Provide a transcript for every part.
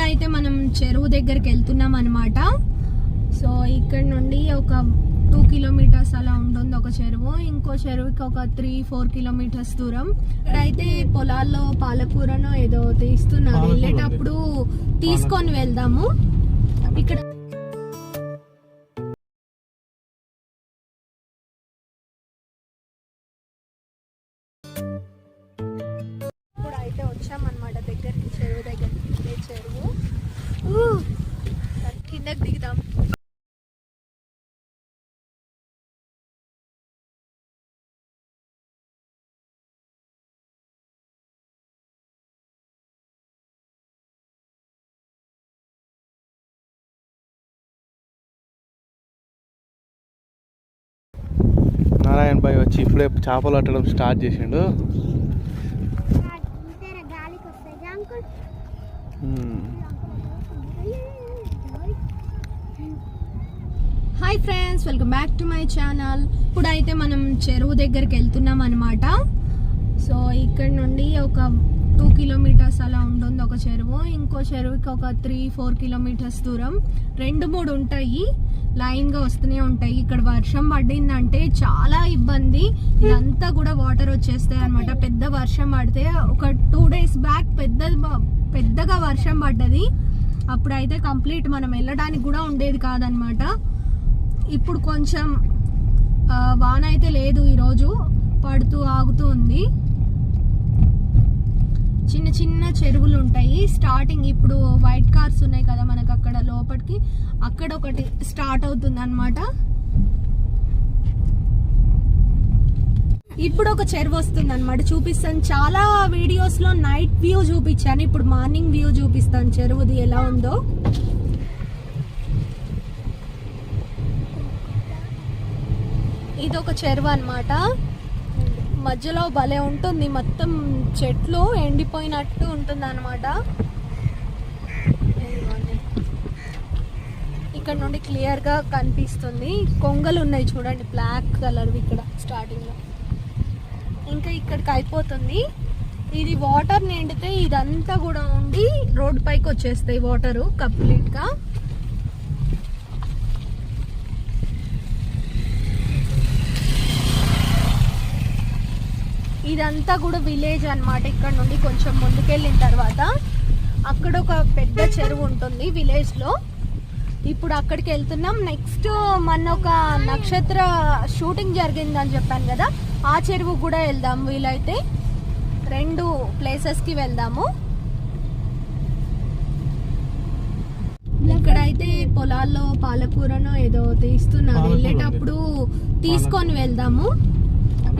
ఇప్పుడైతే మనం చెరువు దగ్గరికి వెళ్తున్నాం అన్నమాట. సో ఇక్కడ నుండి ఒక 2 కిలోమీటర్స్ అలా ఉంటుంది ఒక చెరువు. ఇంకో చెరువుకి ఒక 3-4 కిలోమీటర్స్ దూరం. ఇక్కడైతే పొలాల్లో పాలకూరను ఏదో తీస్తున్నారు, వెళ్ళేటప్పుడు తీసుకొని వెళ్దాము. ఇక్కడ ఇప్పుడైతే వచ్చామన్నమాట దగ్గరికి, చెరువు దగ్గరికి. చెరువు కిందకి దిగుదాం. నారాయణ భాయ్ వచ్చి ఇప్పుడే చేపలు పట్టడం స్టార్ట్ చేసిండు. Hi friends, welcome back to my channel. ఇప్పుడైతే మనం చెరువు దగ్గరికి వెళ్తున్నాం అన్నమాట. సో ఇక్కడ నుండి ఒక 2 కిలోమీటర్స్ అలా ఉంటుంది ఒక చెరువు. ఇంకో చెరువుకి ఒక 3-4 కిలోమీటర్స్ దూరం. 2-3 ఉంటాయి, లైన్ గా వస్తూనే ఉంటాయి. ఇక్కడ వర్షం పడిందంటే చాలా ఇబ్బంది, ఇదంతా కూడా వాటర్ వచ్చేస్తాయి అన్నమాట. పెద్ద వర్షం పడితే ఒక 2 days బ్యాక్ పెద్దగా వర్షం పడ్డది. అప్పుడైతే కంప్లీట్ మనం వెళ్ళడానికి కూడా ఉండేది కాదనమాట. ఇప్పుడు కొంచెం వాన అయితే లేదు, ఈరోజు పడుతూ ఆగుతూ ఉంది. చిన్న చిన్న చెరువులు ఉంటాయి. స్టార్టింగ్ ఇప్పుడు వైట్ కార్స్ ఉన్నాయి కదా మనకు, అక్కడ లోపలికి అక్కడ ఒకటి స్టార్ట్ అవుతుంది అన్నమాట. ఇప్పుడు ఒక చెరువు వస్తుంది అన్నమాట, చూపిస్తాను. చాలా వీడియోస్ లో నైట్ వ్యూ చూపించాను, ఇప్పుడు మార్నింగ్ వ్యూ చూపిస్తాను చెరువుది ఎలా ఉందో. ఇది ఒక చెరువు అన్నమాట. మధ్యలో భలే ఉంటుంది, మొత్తం చెట్లు ఎండిపోయినట్టు ఉంటుంది అన్నమాట. ఇక్కడ నుండి క్లియర్ గా కనిపిస్తుంది. కొంగలు ఉన్నాయి చూడండి, బ్లాక్ కలర్ ఇక్కడ స్టార్టింగ్ లో. ఇంకా ఇక్కడికి అయిపోతుంది. ఇది వాటర్ నిండితే ఇదంతా కూడా ఉండి రోడ్ పైకి వచ్చేస్తాయి వాటర్ కంప్లీట్ గా. ఇదంతా కూడా విలేజ్ అన్నమాట. ఇక్కడ నుండి కొంచెం ముందుకెళ్ళిన తర్వాత అక్కడ ఒక పెద్ద చెరువు ఉంటుంది విలేజ్ లో. ఇప్పుడు అక్కడికి వెళ్తున్నాం. నెక్స్ట్ మన ఒక నక్షత్ర షూటింగ్ జరిగిందని చెప్పాను కదా, ఆ చెరువు కూడా వెళ్దాం. వీలైతే 2 ప్లేసెస్ కి వెళ్దాము. ఇక్కడైతే పొలాల్లో పాలకూరను ఏదో తీస్తున్నారు, వెళ్ళేటప్పుడు తీసుకొని వెళ్దాము.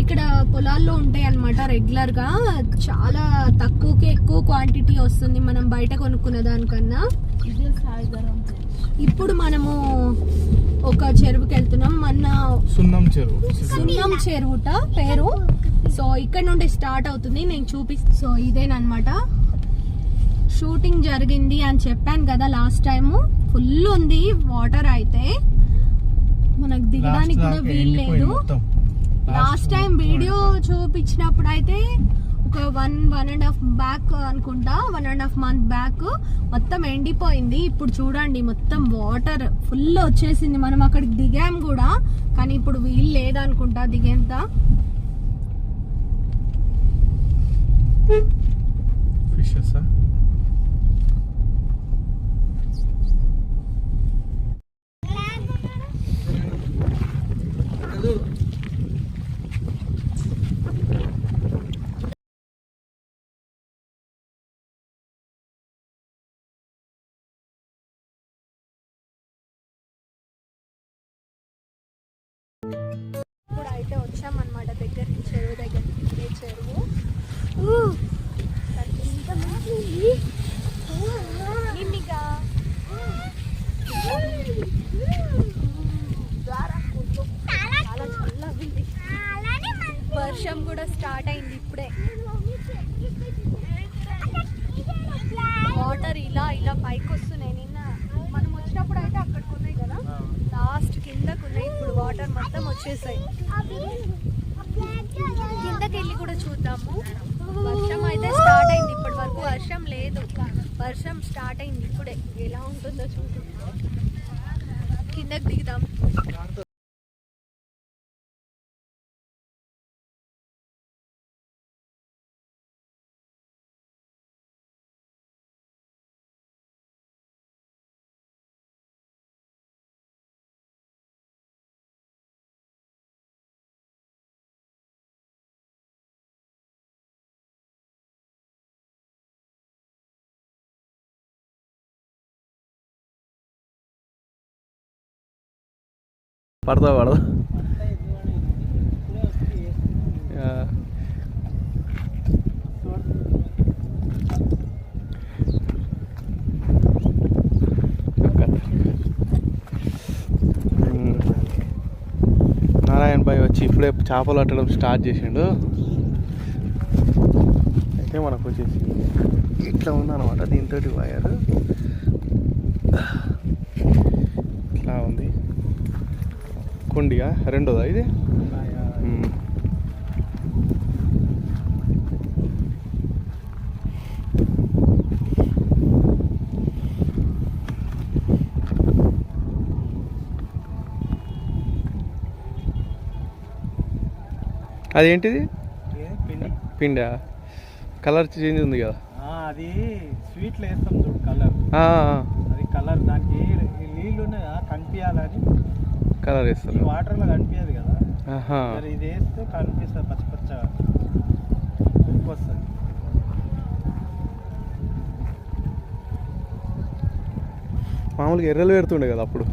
ఇక్కడ పొలాల్లో ఉంటాయి అన్నమాట రెగ్యులర్ గా, చాలా తక్కువకి ఎక్కువ క్వాంటిటీ వస్తుంది మనం బయట కొనుక్కునే దానికన్నా. ఇప్పుడు మనము ఒక చెరువుకి వెళ్తున్నాం, మన సున్నం చెరువుట పేరు. సో ఇక్కడ నుండి స్టార్ట్ అవుతుంది, నేను చూపిస్తాను. సో ఇదేనమాట షూటింగ్ జరిగింది అని చెప్పాను కదా లాస్ట్ టైం. ఫుల్ ఉంది వాటర్, అయితే మనకు దిగడానికి కూడా వీలు లేదు. లాస్ట్ టైం వీడియో చూపించినప్పుడు అయితే ఒక 1.5 బ్యాక్ అనుకుంటా, 1.5 month బ్యాక్ మొత్తం ఎండిపోయింది. ఇప్పుడు చూడండి మొత్తం వాటర్ ఫుల్ వచ్చేసింది. మనం అక్కడికి దిగాం కూడా, కానీ ఇప్పుడు వీలు లేదనుకుంటా దిగేంత. ఇప్పుడు అయితే వచ్చామన్నమాట దగ్గరికి, చెరువు దగ్గరికి. చెరువు వర్షం కూడా స్టార్ట్ అయింది ఇప్పుడే. వాటర్ ఇలా ఇలా పైకి వస్తున్నాయి. నిన్న మనం వచ్చినప్పుడు అయితే అక్కడికి ఉన్నాయి కదా, లాస్ట్ కిందకు ఉన్నాయి. ఇప్పుడు వాటర్ మొత్తం వచ్చేసాయి. కిందకి వెళ్ళి కూడా చూద్దాము. వర్షం అయితే స్టార్ట్ అయింది, ఇప్పటి వరకు వర్షం లేదు, వర్షం స్టార్ట్ అయింది ఇప్పుడే. ఎలా ఉంటుందో చూద్దాం, కిందకి దిగుదాం. పడతా నారాయణ భాయ్ వచ్చి ఇప్పుడే చేపలు పట్టడం స్టార్ట్ చేసిండు. అయితే మనకు వచ్చేసి ఇట్లా ఉందన్నమాట, దీంతో వాయర్ ఇట్లా ఉంది. కొండిగా రెండోదా ఇది? అదేంటిది? పిండా? కలర్ చేంజ్ ఉంది కదా అది. స్వీట్లో వేస్తాం చూడు కలర్, అది కలర్. దానికి నీళ్ళు కనిపించాలని కలర్ వేస్తారు. వాటర్లో కనిపించదు కదా, ఇది వేస్తే కనిపిస్తుంది, పచ్చ పచ్చగా వస్తుంది. మామూలుగా ఎర్రలు పెడుతుండే కదా అప్పుడు.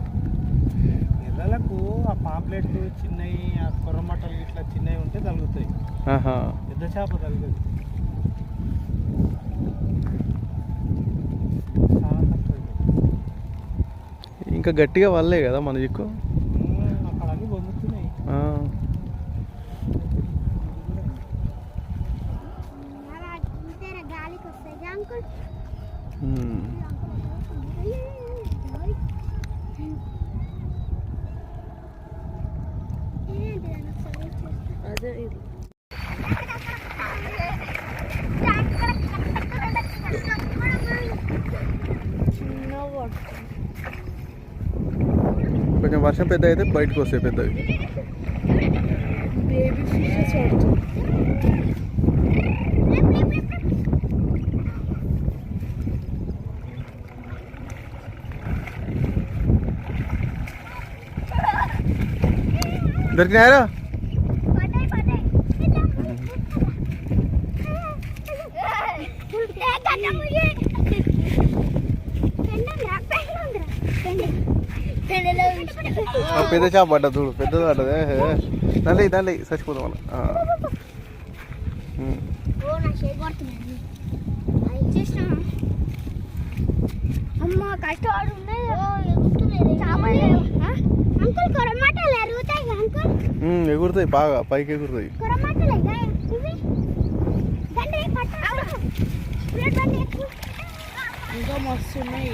ఎర్రలకు ఆ పాంప్లెట్లు చిన్నవి, ఆ కొర్రమట్టలు ఇట్లా చిన్నవి ఉంటే తగులుతాయి, పెద్ద చేప తగులుతుంది. ఇంకా గట్టిగా వల్లే కదా మన దిక్కు. అక్కడ అన్ని పొందుతున్నాయి. కొంచెం వర్షం పెద్ద అయితే బయటకు వస్తాయి పెద్దవి. బేబీ ఫిషెస్ దొరికినాయరా? పెద్ద చేప పడ్డా చూడు, పెద్దది పడ్డదే. దాంట్లో దాంట్లో చచ్చిపోతాం మనం. ఎగురుతాయి బాగా, పైకి ఎగురుతాయి. ఇంకా మస్తు ఉన్నాయి.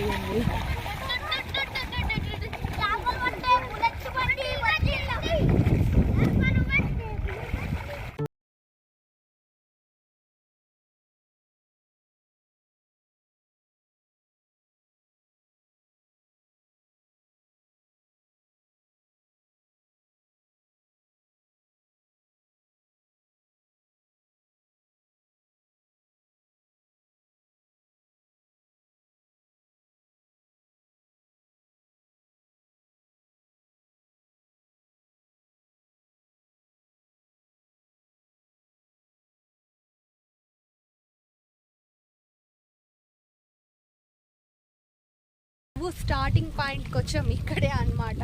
స్టార్టింగ్ పాయింట్కి వచ్చాం, ఇక్కడే అన్నమాట.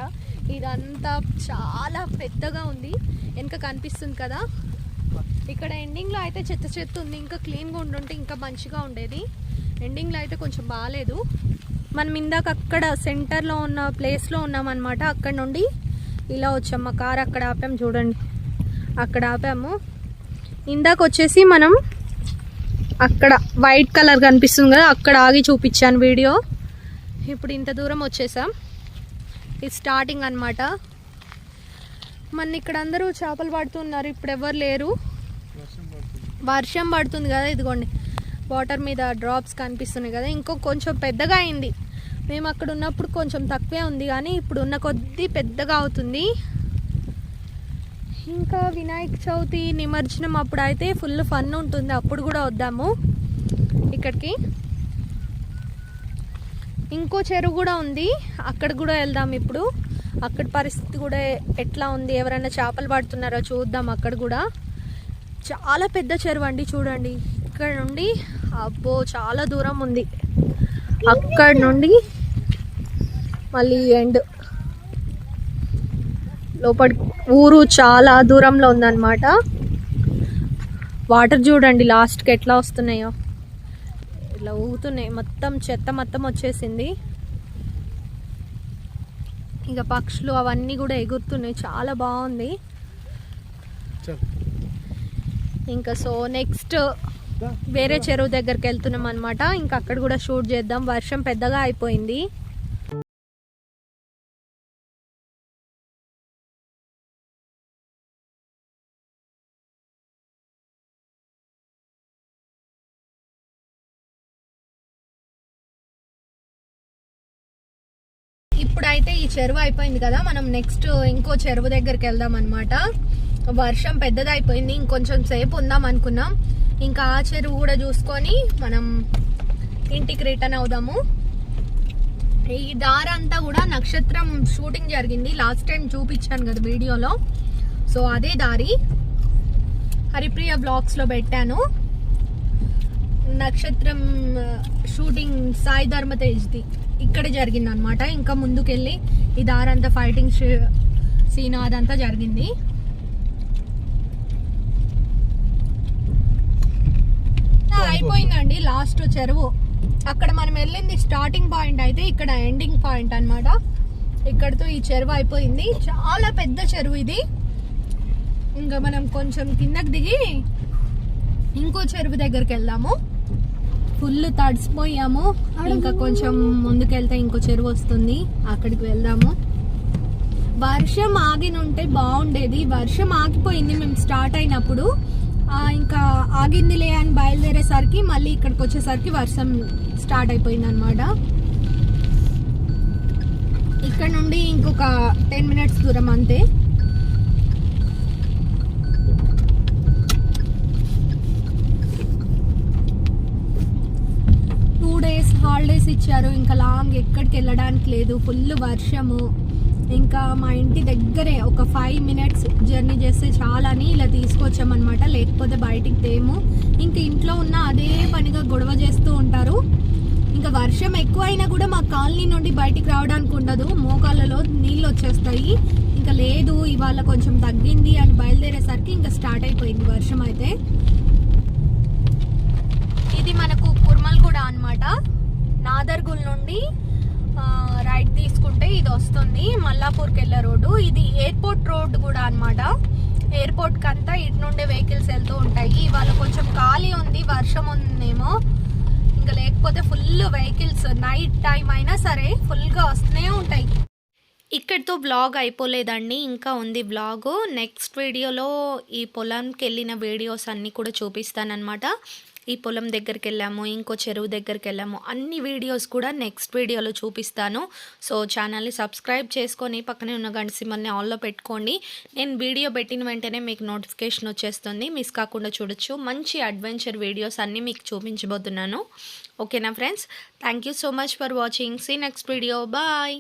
ఇదంతా చాలా పెద్దగా ఉంది, వెనక కనిపిస్తుంది కదా. ఇక్కడ ఎండింగ్లో అయితే చెత్త చెత్త ఉంది, ఇంకా క్లీన్గా ఉండుంటే ఇంకా మంచిగా ఉండేది. ఎండింగ్లో అయితే కొంచెం బాగాలేదు. మనం ఇందాక అక్కడ సెంటర్లో ఉన్న ప్లేస్లో ఉన్నామన్నమాట. అక్కడ నుండి ఇలా వచ్చాం, మా కార్ అక్కడ ఆపాము చూడండి, అక్కడ ఆపాము. ఇందాక వచ్చేసి మనం అక్కడ వైట్ కలర్ కనిపిస్తుంది కదా, అక్కడ ఆగి చూపించాను వీడియో. ఇప్పుడు ఇంత దూరం వచ్చేసాం, ఇది స్టార్టింగ్ అన్నమాట. మన ఇక్కడ అందరూ చేపలు పడుతున్నారు, ఇప్పుడు ఎవరు లేరు. వర్షం పడుతుంది. వర్షం పడుతుంది కదా, ఇదిగోండి వాటర్ మీద డ్రాప్స్ కనిపిస్తున్నాయి కదా. ఇంకో కొంచెం పెద్దగా అయింది, మేము అక్కడ ఉన్నప్పుడు కొంచెం తక్కువే ఉంది కానీ ఇప్పుడు ఉన్న కొద్దీ పెద్దగా అవుతుంది. ఇంకా వినాయక చవితి నిమజ్జనం అప్పుడు అయితే ఫుల్ ఫన్ ఉంటుంది, అప్పుడు కూడా వద్దాము ఇక్కడికి. ఇంకో చెరువు కూడా ఉంది, అక్కడ కూడా వెళ్దాం ఇప్పుడు. అక్కడ పరిస్థితి కూడా ఎట్లా ఉంది, ఎవరైనా చేపలు పడుతున్నారో చూద్దాం. అక్కడ కూడా చాలా పెద్ద చెరువు అండి, చూడండి ఇక్కడ నుండి అబ్బో చాలా దూరం ఉంది. అక్కడ నుండి మళ్ళీ ఎండ్ లోపలి ఊరు చాలా దూరంలో ఉందన్నమాట. వాటర్ చూడండి లాస్ట్కి ఎట్లా వస్తున్నాయో, ఇట్లా ఊగుతున్నాయి. మొత్తం చెత్త మొత్తం వచ్చేసింది. ఇంకా పక్షులు అవన్నీ కూడా ఎగురుతున్నాయి, చాలా బాగుంది. ఇంకా సో నెక్స్ట్ వేరే చెరువు దగ్గరికి వెళ్తున్నాం అనమాట. ఇంకా అక్కడ కూడా షూట్ చేద్దాం, వర్షం పెద్దగా అయిపోయింది. ఇప్పుడైతే ఈ చెరువు అయిపోయింది కదా, మనం నెక్స్ట్ ఇంకో చెరువు దగ్గరికి వెళ్దాం అనమాట. వర్షం పెద్దదైపోయింది, ఇంకొంచెం సేపు ఉందాం అనుకున్నాం. ఇంకా ఆ చెరువు కూడా చూసుకొని మనం ఇంటికి రిటర్న్ అవుదాము. ఈ దారంతా కూడా నక్షత్రం షూటింగ్ జరిగింది, లాస్ట్ టైం చూపించాను కదా వీడియోలో. సో అదే దారి హరిప్రియ బ్లాగ్స్లో పెట్టాను. నక్షత్రం షూటింగ్ సాయి ధర్మ తేజ్ది ఇక్కడ జరిగింది అనమాట. ఇంకా ముందుకెళ్ళి ఈ దారంతా ఫైటింగ్ సీన్ అదంతా జరిగింది. అయిపోయిందండి లాస్ట్ చెరువు. అక్కడ మనం వెళ్ళింది స్టార్టింగ్ పాయింట్ అయితే ఇక్కడ ఎండింగ్ పాయింట్ అన్నమాట. ఇక్కడతో ఈ చెరువు అయిపోయింది, చాలా పెద్ద చెరువు ఇది. ఇంకా మనం కొంచెం కిందకి దిగి ఇంకో చెరువు దగ్గరికి వెళ్దాము. ఫుల్ తడిసిపోయాము, ఇంకా కొంచెం ముందుకెళ్తే ఇంకో చెరువు వస్తుంది, అక్కడికి వెళ్దాము. వర్షం ఆగినుంటే బాగుండేది, వర్షం ఆగిపోయింది మేము స్టార్ట్ అయినప్పుడు. ఇంకా ఆగిందిలే అని బయలుదేరేసరికి మళ్ళీ ఇక్కడికి వచ్చేసరికి వర్షం స్టార్ట్ అయిపోయింది అనమాట. ఇక్కడ నుండి ఇంకొక 10 minutes దూరం అంతే. హాలిడేస్ ఇచ్చారు, ఇంకా లాంగ్ ఎక్కడికి వెళ్ళడానికి లేదు, ఫుల్ వర్షము. ఇంకా మా ఇంటి దగ్గరే ఒక 5 minutes జర్నీ చేస్తే చాలని ఇలా తీసుకొచ్చామన్నమాట. లేకపోతే బయటికి తేము, ఇంకా ఇంట్లో ఉన్న అదే పనిగా గొడవ చేస్తూ ఉంటారు. ఇంకా వర్షం ఎక్కువైనా కూడా మా కాలనీ నుండి బయటికి రావడానికి ఉండదు, మోకాళ్ళలో నీళ్ళు వచ్చేస్తాయి. ఇంకా లేదు ఇవాళ కొంచెం తగ్గింది అని బయలుదేరేసరికి ఇంకా స్టార్ట్ అయిపోయింది వర్షం అయితే. ఇది మనకు కుర్మల్గూడ అన్నమాట. నాదర్గుల్ నుండి రైట్ తీసుకుంటే ఇది వస్తుంది మల్లాపూర్కి వెళ్ళే రోడ్డు. ఇది ఎయిర్పోర్ట్ రోడ్ కూడా అన్నమాట. ఎయిర్పోర్ట్ కంతా ఇటు నుండే వెహికల్స్ వెళ్తూ ఉంటాయి. ఇవాళ కొంచెం ఖాళీ ఉంది, వర్షం ఉందేమో, ఇంకా లేకపోతే ఫుల్ వెహికల్స్ నైట్ టైం అయినా సరే ఫుల్గా వస్తూనే ఉంటాయి. ఇక్కడితో బ్లాగ్ అయిపోలేదండి, ఇంకా ఉంది బ్లాగ్. నెక్స్ట్ వీడియోలో ఈ పొలంకి వెళ్ళిన వీడియోస్ అన్నీ కూడా చూపిస్తానన్నమాట. ఈ పొలం దగ్గరికి వెళ్ళాము, ఇంకో చెరువు దగ్గరికి వెళ్ళాము, అన్ని వీడియోస్ కూడా నెక్స్ట్ వీడియోలో చూపిస్తాను. సో ఛానల్ని సబ్స్క్రైబ్ చేసుకొని పక్కనే ఉన్న గంట సింబల్ని ఆన్లో పెట్టుకోండి. నేను వీడియో పెట్టిన వెంటనే మీకు నోటిఫికేషన్ వచ్చేస్తుంది, మిస్ కాకుండా చూడొచ్చు. మంచి అడ్వెంచర్ వీడియోస్ అన్నీ మీకు చూపించబోతున్నాను. ఓకేనా friends, thank you so much for watching. See next video, bye.